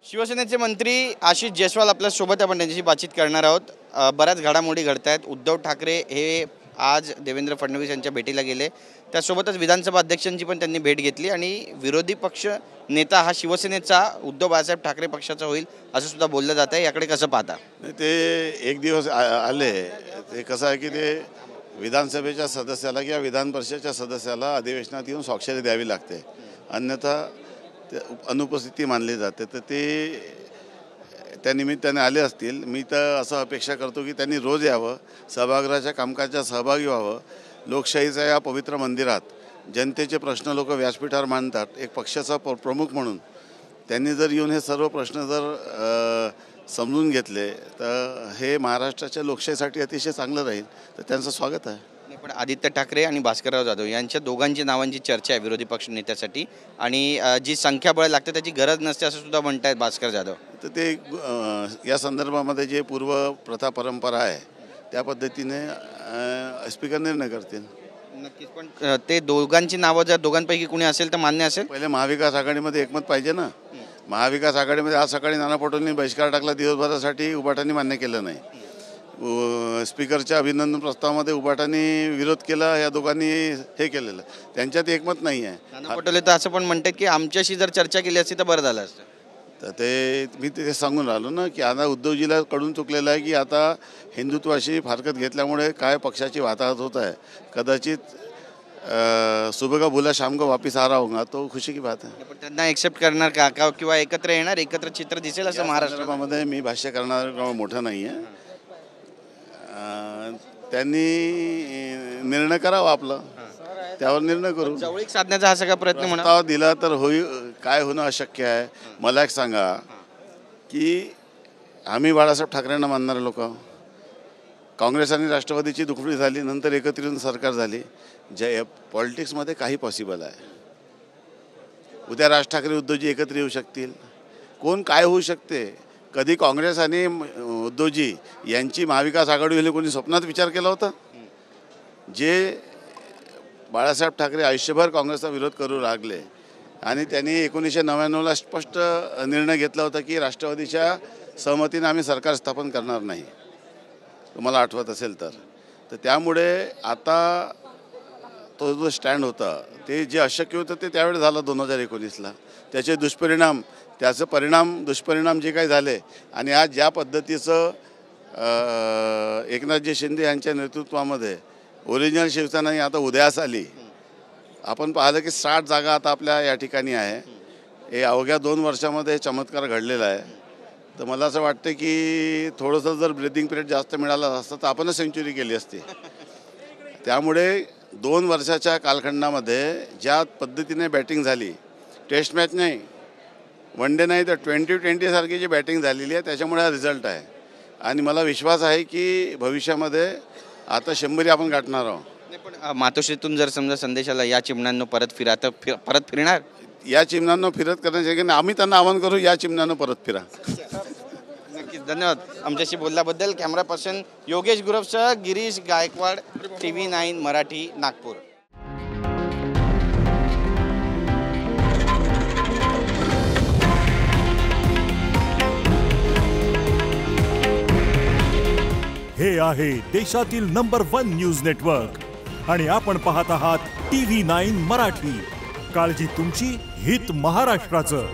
शिवसेनेचे मंत्री आशिष जयस्वाल आपल्या सोबत आपण त्यांच्याशी बातचीत करणार आहोत। बऱ्याच घडामोडी घडतायत। उद्धव ठाकरे हे आज देवेंद्र फडणवीस यांच्या भेटीला गेले, त्यासोबतच विधानसभा अध्यक्षांची पण त्यांनी भेट घेतली आणि विरोधी पक्ष नेता हा शिवसेनेचा उद्धव बाळासाहेब ठाकरे पक्षाचा होईल असं सुद्धा बोललं जात आहे। याकडे कसं पाहता? ते एक दिवस आले, ते कसं आहे की ते विधानसभेच्या सदस्याला किंवा विधान परिषदेच्या सदस्याला अधिवेशनात येऊन स्वाक्षरी द्यावी लागते, अन्यथा अनुपस्थिती मानली जाते। तर ते त्या निमित्ताने आले असतील। मी तर असं अपेक्षा करतो की त्यांनी रोज यावं, सभागृहाच्या कामकाजात सहभागी व्हावं। लोकशाहीच्या या पवित्र मंदिरात जनतेचे प्रश्न लोक व्यासपीठावर मांडतात, एक पक्षाचा प्रमुख म्हणून त्यांनी जर येऊन हे सर्व प्रश्न जर समजून घेतले तर हे महाराष्ट्राच्या लोकशाहीसाठी अतिशय चांगलं राहील। तर त्यांचं स्वागत आहे। पण आदित्य ठाकरे आणि भास्करराव जाधव यांच्या दोघांची नावांची चर्चा आहे विरोधी पक्ष नेत्यासाठी, आणि जी संख्याबळ लागते त्याची गरज नसते असं सुद्धा म्हणतायत भास्कर जाधव। तर ते या संदर्भामध्ये जे पूर्व प्रथा परंपरा आहे त्या पद्धतीने स्पीकर निर्णय करतील। नक्कीच, पण ते दोघांची नावं जर दोघांपैकी कोणी असेल तर मान्य असेल। पहिले महाविकास आघाडीमध्ये एकमत पाहिजे ना। महाविकास आघाडीमध्ये आज सकाळी नाना पटोलेंनी बहिष्कार टाकला दिवसभरासाठी, उबाटांनी मान्य केलं नाही। स्पीकरच्या अभिनंदन प्रस्तावामध्ये उबाटांनी विरोध केला, या दोघांनी हे केलेलं, त्यांच्यात एकमत नाही आहे। नाना पटोले तर असं पण म्हणतात की आमच्याशी जर चर्चा केली असती तर बरं झालं असतं। तर ते मी ते सांगून राहिलो ना की आता उद्धवजीला कळून चुकलेलं आहे की आता हिंदुत्वाशी फारकत घेतल्यामुळे काय पक्षाची वाताहत होत आहे। कदाचित सुबह का भूला शाम को वापिस आ रहा होगा, तो खुशी की बात आहे। पण त्यांना एक्सेप्ट करणार का किंवा एकत्र येणार, एकत्र चित्र दिसेल असं महाराष्ट्रामध्ये मी भाष्य करणार मोठं नाही आहे। त्यांनी निर्णय करावा आपला, त्यावर निर्णय करू। जवळीक साधण्याचा हा सगळा प्रयत्न प्रस्ताव दिला तर काय होणं अशक्य आहे? मला एक सांगा की आम्ही बाळासाहेब ठाकरेंना मानणारे लोक, काँग्रेस आणि राष्ट्रवादीची दुखडी झाली, नंतर एकत्रित येऊन सरकार झाली। जे पॉलिटिक्समध्ये काही पॉसिबल आहे। उद्या राज ठाकरे उद्धवजी एकत्र येऊ शकतील, कोण काय होऊ शकते? कधी काँग्रेस आणि उद्धवजी यांची महाविकास आघाडी होईल कोणी स्वप्नात विचार केला होता? जे बाळासाहेब ठाकरे आयुष्यभर काँग्रेसचा विरोध करू लागले आणि त्यांनी 1999ला स्पष्ट निर्णय घेतला होता की राष्ट्रवादीच्या सहमतीने आम्ही सरकार स्थापन करणार नाही, तुम्हाला आठवत असेल तर। त्यामुळे आता तो जो स्टँड होता ते जे अशक्य होतं ते त्यावेळी झालं 2019ला। त्याचे दुष्परिणाम जे काही झाले, आणि आज ज्या पद्धतीचं एकनाथजी शिंदे यांच्या नेतृत्वामध्ये ओरिजिनल शिवसेना आता उदयास आली। आपण पाहिलं की 60 जागा आता आपल्या या ठिकाणी आहे। हे अवघ्या 2 वर्षामध्ये चमत्कार घडलेला आहे। तर मला असं वाटतं की थोडंसं जर ब्रीथिंग पिरियड जास्त मिळाला असतं तर आपणच सेंचुरी केली असती। त्यामुळे 2 वर्षाच्या कालखंडामध्ये ज्या पद्धतीने बॅटिंग झाली, टेस्ट मॅच नाही, वन डे नाही, तर 2020 सारखी जी बॅटिंग झालेली आहे त्याच्यामुळे हा रिझल्ट आहे। आणि मला विश्वास आहे की भविष्यामध्ये आता 100 आपण गाठणार आहोत। पण मातोश्रीतून जर समजा संदेश आला या चिमण्यांनो परत फिरा, तर परत फिरणार? या चिमण्यांनो फिरत करण्यासाठी आम्ही त्यांना आवाहन करू, या चिमण्यांनो परत फिरा। नक्कीच, धन्यवाद आमच्याशी बोलल्याबद्दल। कॅमेरा पर्सन योगेश गुरवसह गिरीश गायकवाड, TV9 मराठी, नागपूर। हे आहे देशातील नंबर 1 न्यूज नेटवर्क आणि आपण पाहत आहात TV9 मराठी। काळजी तुमची, हित महाराष्ट्राचं।